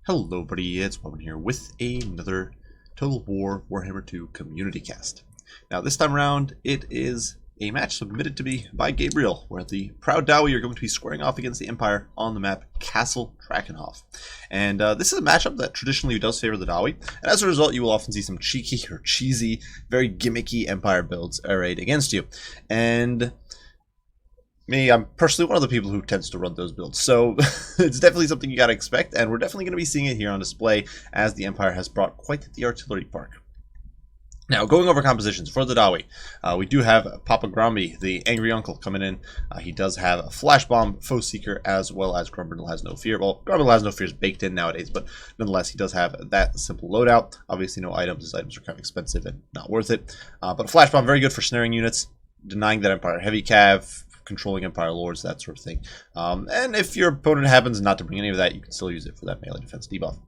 Hello buddy, it's Woman here with another Total War Warhammer 2 community cast. Now this time around it is a match submitted to me by Gabriel, where the proud Dowie are going to be squaring off against the Empire on the map Castle Drakenhof. And this is a matchup that traditionally does favor the Dowie, and as a result you will often see some cheeky or cheesy, very gimmicky Empire builds arrayed against you. And I'm personally one of the people who tends to run those builds, so it's definitely something you gotta expect, and we're definitely going to be seeing it here on display as the Empire has brought quite the artillery park. Now, going over compositions for the Dowie, we do have Papa Gromby, the angry uncle, coming in. He does have a Flash Bomb, Foe Seeker, as well as Grumbrindle has no fear. Well, Grumbrindle has no fear is baked in nowadays, but nonetheless, he does have that simple loadout. Obviously, no items. His items are kind of expensive and not worth it. But Flash Bomb, very good for snaring units, denying that Empire heavy cav, controlling Empire Lords, that sort of thing. And if your opponent happens not to bring any of that, you can still use it for that melee defense debuff.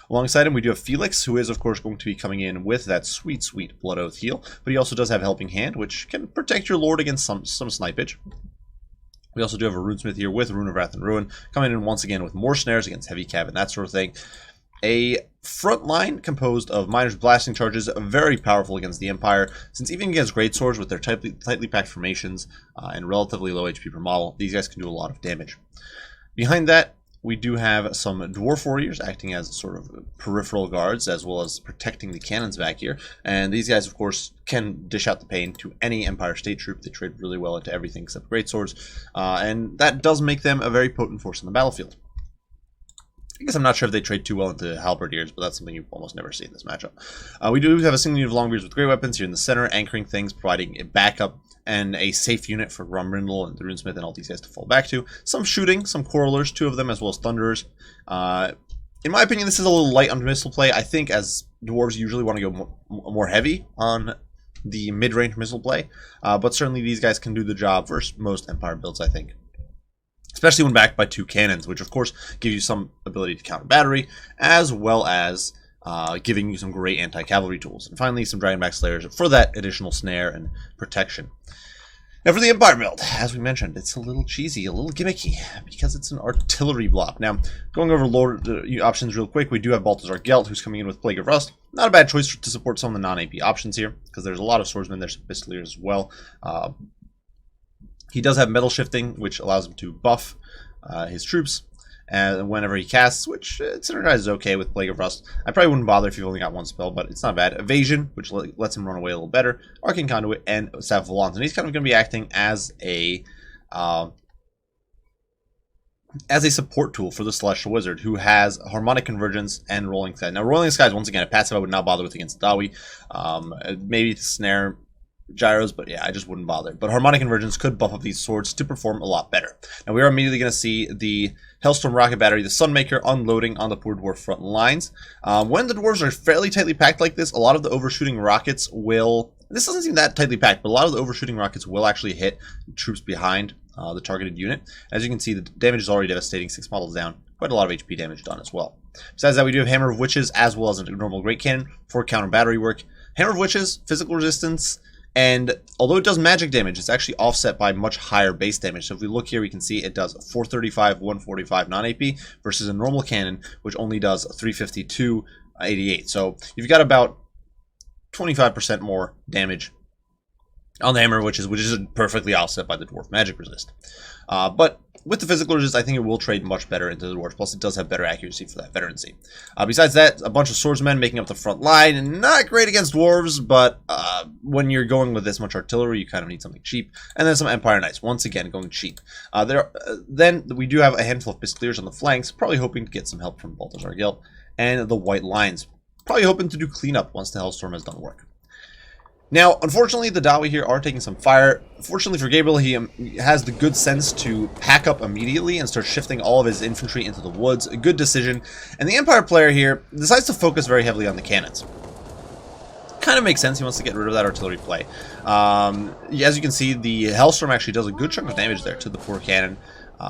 Alongside him, we do have Felix, who is, of course, going to be coming in with that sweet, sweet Blood Oath heal, but he also does have Helping Hand, which can protect your Lord against some snipage. We also do have a Runesmith here with Rune of Wrath and Ruin, coming in once again with more snares against heavy cav and that sort of thing. A front line composed of Miner's Blasting Charges, very powerful against the Empire, since even against Greatswords with their tightly packed formations and relatively low HP per model, these guys can do a lot of damage. Behind that, we do have some Dwarf Warriors acting as sort of peripheral guards, as well as protecting the cannons back here. And these guys, of course, can dish out the pain to any Empire State Troop. They trade really well into everything except Greatswords, and that does make them a very potent force on the battlefield. I guess I'm not sure if they trade too well into Halberdiers, but that's something you almost never see in this matchup. We do have a single unit of Longbeards with great weapons here in the center, anchoring things, providing a backup and a safe unit for Grumbrindle and the Runesmith and all these guys to fall back to. Some shooting, some Quarrelers, two of them, as well as Thunderers. In my opinion, this is a little light on missile play. I think as Dwarves usually want to go more heavy on the mid-range missile play, but certainly these guys can do the job versus most Empire builds, I think. Especially when backed by two cannons, which of course give you some ability to counter battery, as well as giving you some great anti-cavalry tools. And finally, some Dragonback Slayers for that additional snare and protection. Now for the Empire build, as we mentioned, it's a little cheesy, a little gimmicky, because it's an artillery block. Now, going over Lord options real quick, we do have Balthazar Gelt, who's coming in with Plague of Rust. Not a bad choice to support some of the non-AP options here, because there's a lot of swordsmen, there's some pistoliers as well. He does have Metal Shifting, which allows him to buff his troops whenever he casts, which it synergizes okay with Plague of Rust. I probably wouldn't bother if you've only got one spell, but it's not bad. Evasion, which lets him run away a little better. Arcane Conduit, and Staff of Valance. And he's kind of going to be acting as a support tool for the Celestial Wizard, who has Harmonic Convergence and Rolling Skies. Now, Rolling Skies, once again, a passive I would not bother with against Dowie. Maybe Snare, Gyros, but yeah, I just wouldn't bother. But Harmonic Convergence could buff up these swords to perform a lot better. Now we are immediately going to see the Hellstorm Rocket Battery, the Sunmaker, unloading on the poor Dwarf front lines. When the Dwarves are fairly tightly packed like this, a lot of the overshooting rockets will... This doesn't seem that tightly packed, but a lot of the overshooting rockets will actually hit troops behind the targeted unit. As you can see, the damage is already devastating, 6 models down. Quite a lot of HP damage done as well. Besides that, we do have Hammer of Witches, as well as a normal Great Cannon for counter battery work. Hammer of Witches, physical resistance, and although it does magic damage, it's actually offset by much higher base damage. So if we look here, we can see it does 435, 145 non-AP versus a normal cannon, which only does 352, 88. So you've got about 25% more damage on the Hammer, which is perfectly offset by the Dwarf magic resist. But with the physical resist, I think it will trade much better into the Dwarves. Plus, it does have better accuracy for that veterancy. Besides that, a bunch of swordsmen making up the front line. And not great against Dwarves, but when you're going with this much artillery, you kind of need something cheap. And then some Empire Knights, once again, going cheap. Then we do have a handful of Pistoliers on the flanks, probably hoping to get some help from Balthazar Gelt. And the White Lines, probably hoping to do cleanup once the Hellstorm has done work. Now, unfortunately, the Dowie here are taking some fire. Fortunately for Gabriel, he has the good sense to pack up immediately and start shifting all of his infantry into the woods. A good decision. And the Empire player here decides to focus very heavily on the cannons. Kind of makes sense. He wants to get rid of that artillery play. As you can see, the Hellstorm actually does a good chunk of damage there to the poor cannon,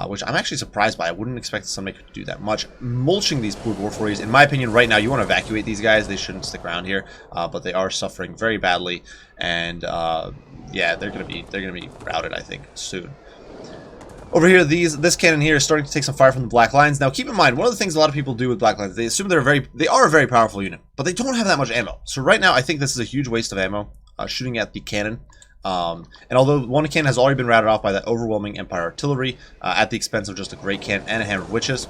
which I'm actually surprised by. I wouldn't expect the Sunmaker to do that much. Mulching these poor Dwarf Warriors, in my opinion, right now, you want to evacuate these guys. They shouldn't stick around here, but they are suffering very badly, and yeah, they're gonna be routed, I think, soon. Over here, this cannon here is starting to take some fire from the Black Lions. Now, keep in mind, one of the things a lot of people do with Black Lions, they assume they are a very powerful unit, but they don't have that much ammo. So right now, I think this is a huge waste of ammo, shooting at the cannon. And although one cannon has already been routed off by that overwhelming Empire artillery, at the expense of just a great cannon and a hammer of witches,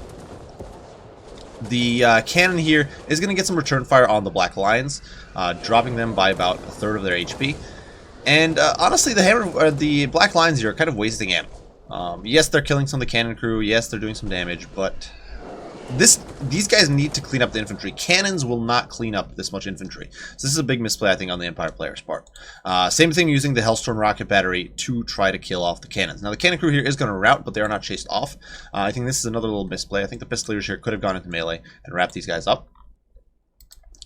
the cannon here is going to get some return fire on the Black Lions, dropping them by about a third of their HP. And honestly, the Black Lions here are kind of wasting ammo. Yes, they're killing some of the cannon crew. Yes, they're doing some damage, but these guys need to clean up the infantry. Cannons will not clean up this much infantry. So this is a big misplay, I think, on the Empire player's part. Same thing using the Hellstorm rocket battery to try to kill off the cannons. Now, the cannon crew here is going to rout, but they are not chased off. I think this is another little misplay. I think the pistoliers here could have gone into melee and wrapped these guys up.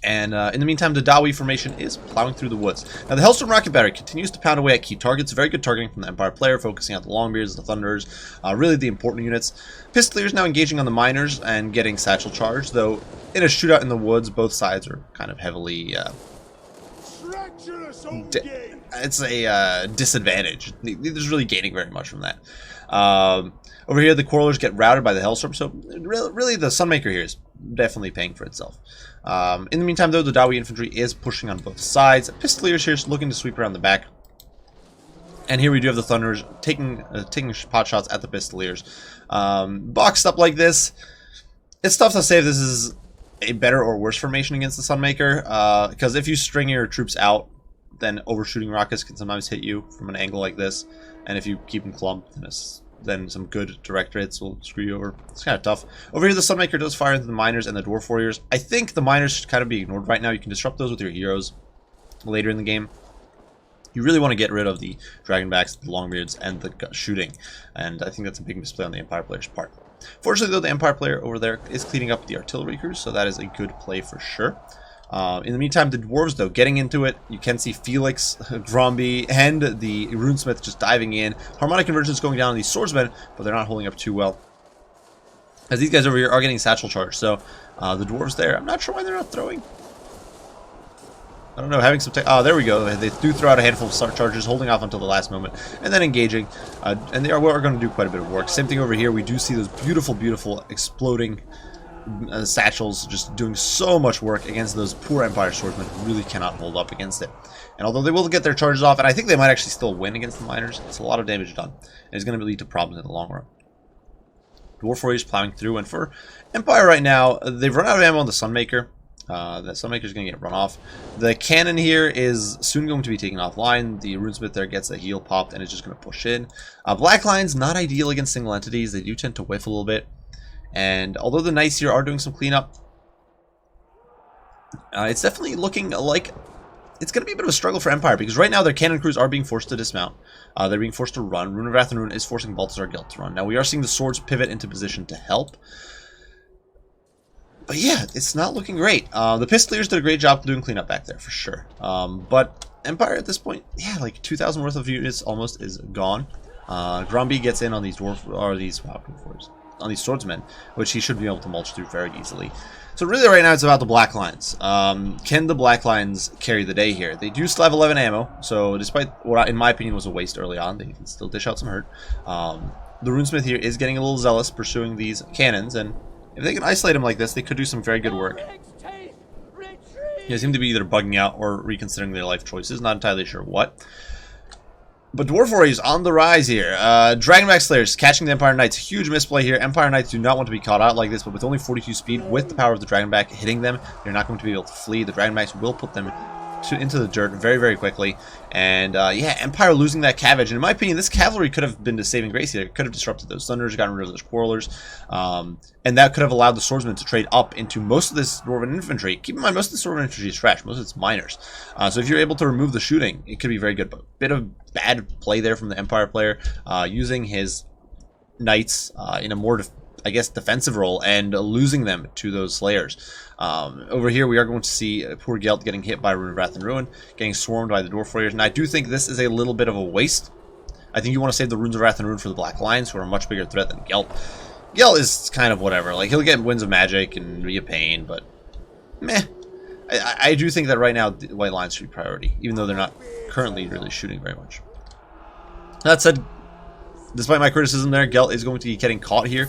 And in the meantime, the Dawi formation is plowing through the woods. Now, the Hellstorm rocket battery continues to pound away at key targets. Very good targeting from the Empire player, focusing on the Longbeards, the Thunderers, really the important units. Pistoliers now engaging on the miners and getting satchel charge, though in a shootout in the woods, both sides are kind of heavily... it's a disadvantage. Neither's really gaining very much from that. Over here, the Quarrelers get routed by the Hellstorm, so really the Sunmaker here is definitely paying for itself. In the meantime, though, the Dawi infantry is pushing on both sides. Pistoliers here looking to sweep around the back. And here we do have the Thunderers taking pot shots at the Pistoliers. Boxed up like this, it's tough to say if this is a better or worse formation against the Sunmaker, because if you string your troops out, then overshooting rockets can sometimes hit you from an angle like this, and if you keep them clumped, then some good direct hits will screw you over. It's kind of tough. Over here, the Sunmaker does fire into the Miners and the Dwarf Warriors. I think the Miners should kind of be ignored right now. You can disrupt those with your heroes later in the game. You really want to get rid of the Dragonbacks, the Longbeards, and the shooting, and I think that's a big misplay on the Empire player's part. Fortunately, though, the Empire player over there is cleaning up the artillery crews, so that is a good play for sure. In the meantime, the Dwarves, though, getting into it. You can see Felix, Gromby, and the Runesmith just diving in. Harmonic Convergence going down on these Swordsmen, but they're not holding up too well, as these guys over here are getting satchel charge. So the Dwarves there, I'm not sure why they're not throwing. I don't know, having some tech. Oh, there we go. They do throw out a handful of start charges, holding off until the last moment, and then engaging. And they are going to do quite a bit of work. Same thing over here. We do see those beautiful, beautiful exploding satchels just doing so much work against those poor Empire swordsmen who really cannot hold up against it. And although they will get their charges off, and I think they might actually still win against the Miners, it's a lot of damage done. And it's going to lead to problems in the long run. Dwarf Warriors plowing through, and for Empire right now, they've run out of ammo on the Sunmaker. The Sunmaker is going to get run off. The cannon here is soon going to be taken offline. The Runesmith there gets a heal popped and is just going to push in. Black Lions, not ideal against single entities. They do tend to whiff a little bit. And although the Knights here are doing some cleanup, it's definitely looking like it's going to be a bit of a struggle for Empire, because right now their cannon crews are being forced to dismount. They're being forced to run. Rune of Wrath and Rune is forcing Balthazar Gelt to run. Now we are seeing the swords pivot into position to help. But yeah, it's not looking great. The Pistoliers did a great job doing cleanup back there, for sure. But Empire at this point, yeah, like 2,000 worth of units almost is gone. Gromby gets in on these on these swordsmen, which he should be able to mulch through very easily. So really right now it's about the Black Lions. Can the Black Lions carry the day here? They do still have 11 ammo, so despite what in my opinion was a waste early on, they can still dish out some hurt. The Runesmith here is getting a little zealous pursuing these cannons, and if they can isolate him like this, they could do some very good work. They seem to be either bugging out or reconsidering their life choices, not entirely sure what. But Dwarf Warriors on the rise here. Dragonback Slayers catching the Empire Knights. Huge misplay here. Empire Knights do not want to be caught out like this, but with only 42 speed, with the power of the Dragonback hitting them, they're not going to be able to flee. The Dragonbacks will put them into the dirt very, very quickly. And yeah, Empire losing that cabbage. And in my opinion, this cavalry could have been the saving grace here. It could have disrupted those Thunders, gotten rid of those Quarrelers. And that could have allowed the Swordsmen to trade up into most of this Dwarven infantry. Keep in mind, most of the Dwarven infantry is trash. Most of it's miners. So if you're able to remove the shooting, it could be very good. But a bit of bad play there from the Empire player, using his Knights in a more, I guess, defensive role and losing them to those Slayers. Over here, we are going to see poor Gelt getting hit by Rune of Wrath and Ruin, getting swarmed by the Dwarf Warriors. And I do think this is a little bit of a waste. I think you want to save the Runes of Wrath and Ruin for the Black Lions, who are a much bigger threat than Gelt. Gelt is kind of whatever. Like, he'll get Winds of Magic and be a pain, but meh. I do think that right now the White Lions should be priority, even though they're not currently really shooting very much. That said, Despite my criticism there, Gelt is going to be getting caught here.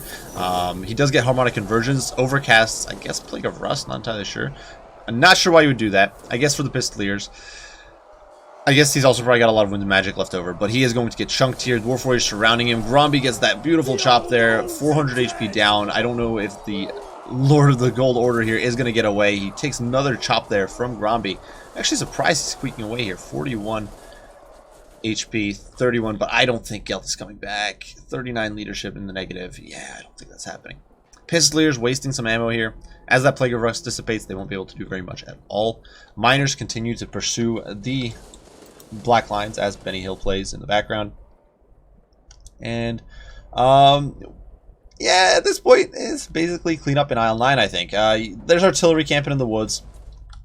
He does get harmonic conversions, overcasts, I guess Plague of Rust, not entirely sure. I'm not sure why you would do that. I guess for the Pistoliers. I guess he's also probably got a lot of Wind Magic left over, but he is going to get chunked here. Dwarf Warriors surrounding him. Gromby gets that beautiful chop there. 400 HP down. I don't know if the Lord of the Gold Order here is going to get away. He takes another chop there from Gromby. Actually surprised he's squeaking away here. 41 HP, 31, but I don't think Gelt is coming back. 39 leadership in the negative. Yeah, I don't think that's happening. Pistoliers wasting some ammo here. As that Plague of Rust dissipates, they won't be able to do very much at all. Miners continue to pursue the Black Lines as Benny Hill plays in the background. And, yeah, at this point, it's basically clean up in aisle 9, I think. There's artillery camping in the woods.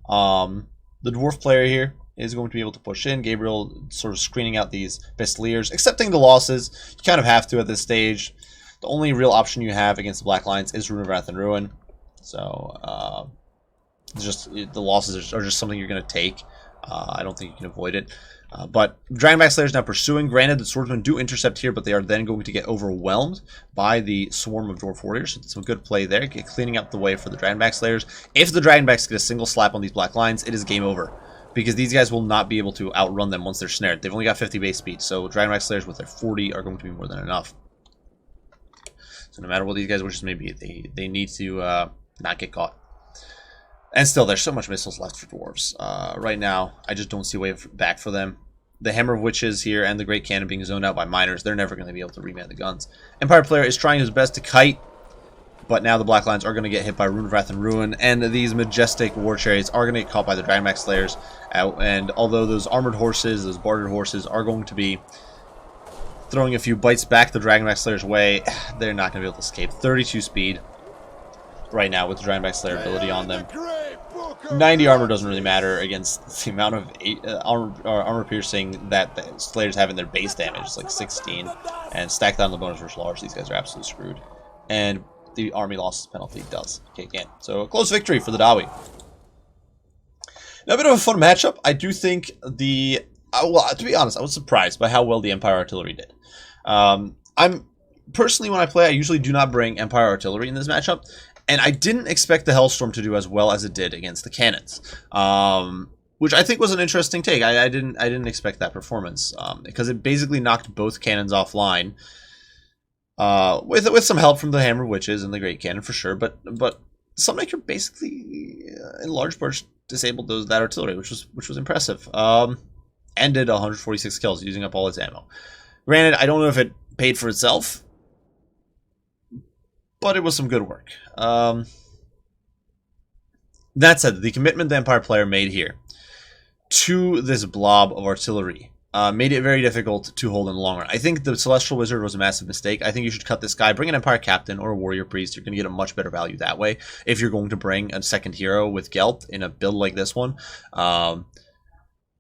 The Dwarf player here is going to be able to push in. Gabriel sort of screening out these Pistoliers, accepting the losses. You kind of have to at this stage. The only real option you have against the Black Lines is Rune of Wrath and Ruin. So, just the losses are just something you're going to take. I don't think you can avoid it. But Dragonback Slayers now pursuing. Granted, the Swordsmen do intercept here, but they are then going to get overwhelmed by the swarm of Dwarf Warriors. So some good play there, cleaning up the way for the Dragonback Slayers. If the Dragonbacks get a single slap on these Black Lines, it is game over. Because these guys will not be able to outrun them once they're snared. They've only got 50 base speed, so Dragonback Slayers with their 40 are going to be more than enough. So no matter what these guys wishes may be, they need to not get caught. And still, there's so much missiles left for Dwarves. Right now, I just don't see a way back for them. The Hammer of Witches here and the Great Cannon being zoned out by Miners, they're never going to be able to reman the guns. Empire player is trying his best to kite, but now the Black Lines are going to get hit by Rune of Wrath and Ruin, and these majestic War Chariots are going to get caught by the Dragonback Slayers. And although those armored horses, those bartered horses, are going to be throwing a few bites back the Dragonback Slayers' way, they're not going to be able to escape. 32 speed right now with the Dragonback Slayer ability on them. 90 armor doesn't really matter against the amount of armor piercing that the Slayers have in their base damage. It's like 16. And stack that on the bonus versus large, these guys are absolutely screwed. And the army losses penalty does kick in. So a close victory for the Dawi. Now a bit of a fun matchup. I do think the... well, to be honest, I was surprised by how well the Empire Artillery did. I'm personally, when I play, I usually do not bring Empire Artillery in this matchup. And I didn't expect the Hellstorm to do as well as it did against the cannons, which I think was an interesting take. I didn't expect that performance because it basically knocked both cannons offline with some help from the Hammer Witches and the Great Cannon for sure. But Sunmaker basically in large part disabled that artillery, which was impressive. And did 146 kills using up all its ammo. Granted, I don't know if it paid for itself, but it was some good work. That said, the commitment the Empire player made here to this blob of artillery made it very difficult to hold in the long run. I think the Celestial Wizard was a massive mistake. I think you should cut this guy, bring an Empire Captain or a Warrior Priest. You're going to get a much better value that way if you're going to bring a second hero with Gelt in a build like this one.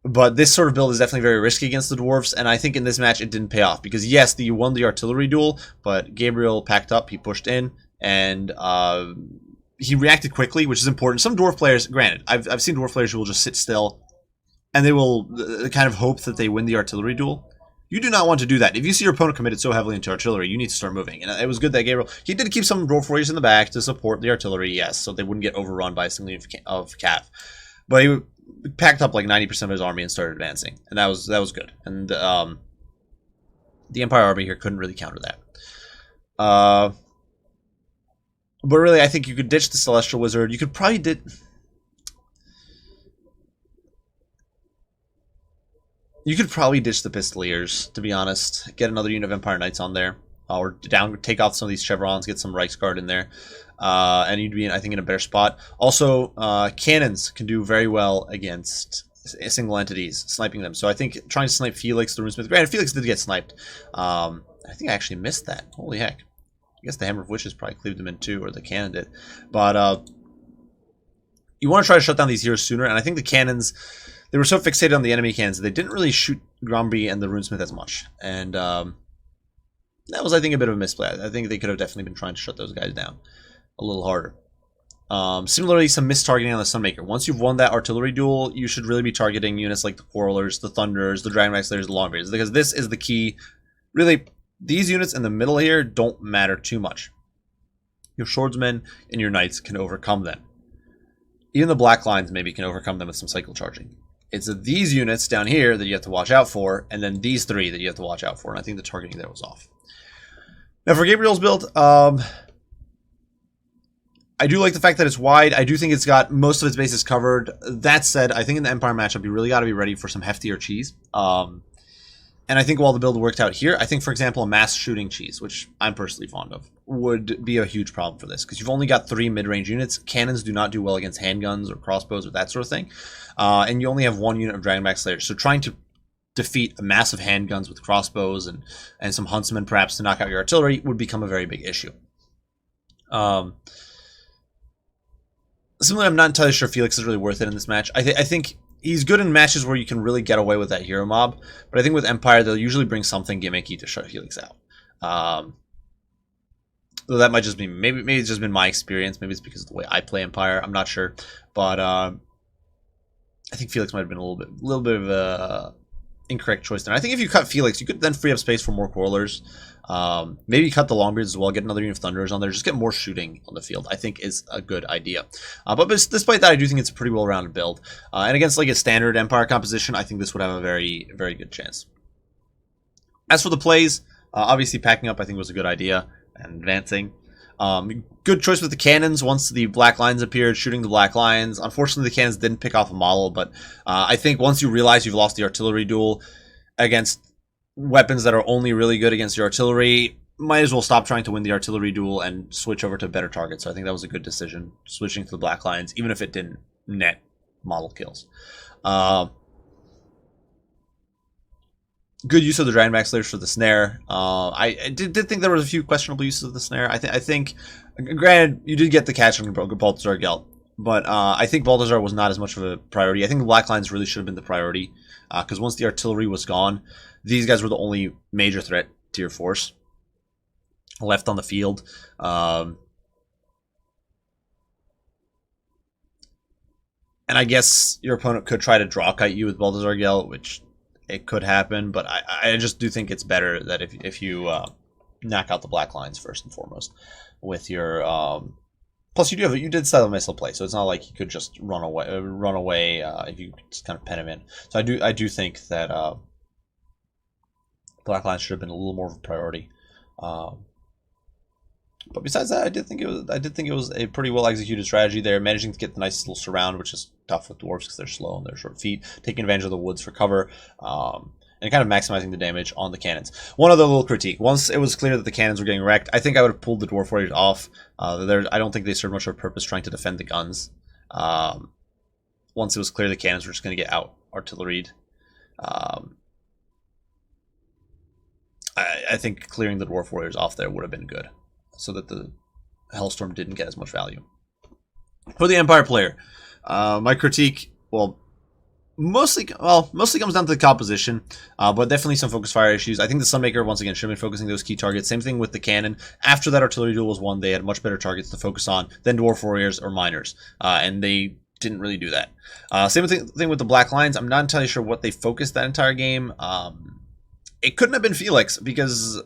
But this sort of build is definitely very risky against the Dwarves, and I think in this match it didn't pay off. Because yes, you won the artillery duel, but Gabriel packed up, he pushed in, and he reacted quickly, which is important. Some Dwarf players, granted, I've seen Dwarf players who will just sit still, and they will kind of hope that they win the artillery duel. You do not want to do that. If you see your opponent committed so heavily into artillery, you need to start moving. And it was good that Gabriel, he did keep some Dwarf Warriors in the back to support the artillery, yes, so they wouldn't get overrun by a single unit of Cav. But he packed up like 90% of his army and started advancing, and that was good. And the Empire army here couldn't really counter that. But really, I think you could ditch the Celestial Wizard. You could probably ditch the Pistoliers, to be honest. Get another unit of Empire Knights on there, or take off some of these chevrons, get some Reichsguard in there. And you'd be, I think, in a better spot. Also, cannons can do very well against single entities, sniping them. So I think trying to snipe Felix, the Runesmith... Granted, Felix did get sniped. I think I actually missed that. Holy heck. I guess the Hammer of Witches probably cleaved them in too, or the cannon did. But you want to try to shut down these heroes sooner. And I think the cannons... They were so fixated on the enemy cannons that they didn't really shoot Gromby and the Runesmith as much. And that was, I think, a bit of a misplay. I think they could have definitely been trying to shut those guys down a little harder. Similarly, some mistargeting on the Sunmaker. Once you've won that artillery duel, you should really be targeting units like the Quarrelers, the Thunderers, the Dragonback Slayers, the Longbeards, because this is the key. Really, these units in the middle here don't matter too much. Your swordsmen and your knights can overcome them. Even the black lines maybe can overcome them with some cycle charging. It's these units down here that you have to watch out for, and then these three that you have to watch out for, and I think the targeting there was off. Now for Gabriel's build, I do like the fact that it's wide. I do think it's got most of its bases covered. That said, I think in the Empire matchup, you really got to be ready for some heftier cheese. And I think while the build worked out here, I think, for example, a mass shooting cheese, which I'm personally fond of, would be a huge problem for this. Because you've only got 3 mid-range units. Cannons do not do well against handguns or crossbows or that sort of thing. And you only have 1 unit of Dragonback Slayers. So trying to defeat a massive handguns with crossbows and some huntsmen perhaps to knock out your artillery would become a very big issue. Similarly, I'm not entirely sure Felix is really worth it in this match. I think he's good in matches where you can really get away with that hero mob, but I think with Empire, they'll usually bring something gimmicky to shut Felix out. Though that might just be, maybe it's just been my experience. Maybe it's because of the way I play Empire. I'm not sure. But I think Felix might have been a little bit of a incorrect choice there. I think if you cut Felix, you could then free up space for more Quarrelers. Maybe cut the Longbeards as well, get another unit of Thunderers on there, just get more shooting on the field, I think is a good idea. But despite that, I do think it's a pretty well-rounded build. And against like a standard Empire composition, I think this would have a very, very good chance. As for the plays, obviously packing up I think was a good idea, and advancing. Good choice with the cannons once the black lines appeared, shooting the black lines. Unfortunately, the cannons didn't pick off a model, but I think once you realize you've lost the artillery duel against weapons that are only really good against your artillery, might as well stop trying to win the artillery duel and switch over to better targets. So I think that was a good decision, switching to the black lines, even if it didn't net model kills. Good use of the Dragonback Slayers for the snare. I did think there was a few questionable uses of the snare. I think, granted, you did get the catch on Balthazar Gelt, but I think Balthazar was not as much of a priority. I think the black lines really should have been the priority, because once the artillery was gone, these guys were the only major threat to your force left on the field. And I guess your opponent could try to draw kite you with Balthazar Gelt, which it could happen, but I just do think it's better that if you knock out the black lines first and foremost with your plus you did set a missile play, so it's not like you could just run away if you just kind of pen him in. So I do think that black lines should have been a little more of a priority. But besides that, I did think it was a pretty well executed strategy there, managing to get the nice little surround, which is tough with dwarves because they're slow and they're short feet, taking advantage of the woods for cover, and kind of maximizing the damage on the cannons. One other little critique: once it was clear that the cannons were getting wrecked, I think I would have pulled the dwarf warriors off. I don't think they served much of a purpose trying to defend the guns. Once it was clear the cannons were just going to get out artilleried, I think clearing the dwarf warriors off there would have been good, so that the Hellstorm didn't get as much value. For the Empire player, my critique, mostly comes down to the composition, but definitely some focus fire issues. I think the Sunmaker, once again, should have been focusing those key targets. Same thing with the cannon. After that artillery duel was won, they had much better targets to focus on than dwarf warriors or miners, and they didn't really do that. Same thing with the black lines. I'm not entirely sure what they focused that entire game. It couldn't have been Felix, because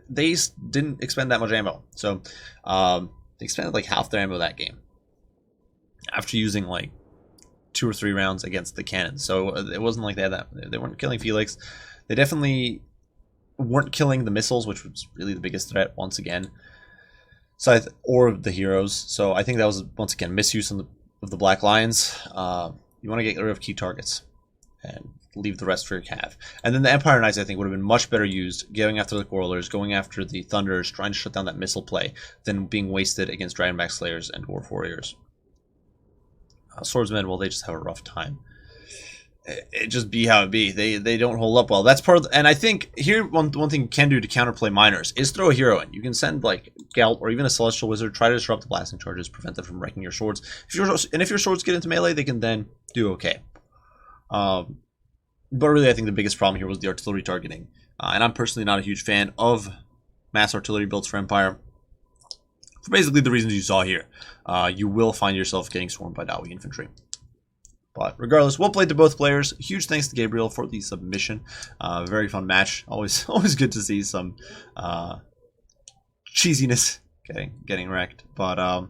they didn't expend that much ammo. So they expended like half their ammo that game after using like 2 or 3 rounds against the cannon. So it wasn't like they weren't killing Felix. They definitely weren't killing the missiles, which was really the biggest threat once again. So or the heroes. So I think that was once again misuse of the black lines. You want to get rid of key targets and leave the rest for your cav. And then the Empire Knights, I think, would have been much better used going after the Quarrelers, going after the Thunderers, trying to shut down that missile play, than being wasted against Dragonback Slayers and Dwarf Warriors. Swordsmen, well, they just have a rough time. It just be how it be. They don't hold up well. That's part of and I think here one thing you can do to counterplay miners is throw a hero in. You can send like Gelt or even a Celestial Wizard, try to disrupt the blasting charges, prevent them from wrecking your swords. If your swords get into melee, they can then do okay. But really, I think the biggest problem here was the artillery targeting. And I'm personally not a huge fan of mass artillery builds for Empire. For basically the reasons you saw here. You will find yourself getting swarmed by Dawi infantry. But regardless, well played to both players. Huge thanks to Gabriel for the submission. Very fun match. Always good to see some cheesiness getting wrecked. But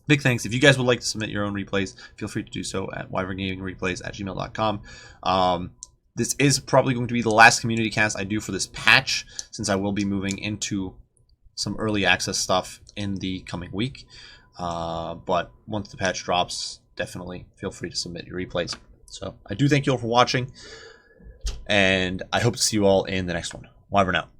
big thanks. If you guys would like to submit your own replays, feel free to do so at wyverngamingreplays@gmail.com. This is probably going to be the last community cast I do for this patch, since I will be moving into some early access stuff in the coming week. But once the patch drops, definitely feel free to submit your replays. So I do thank you all for watching, and I hope to see you all in the next one. Wyvern out.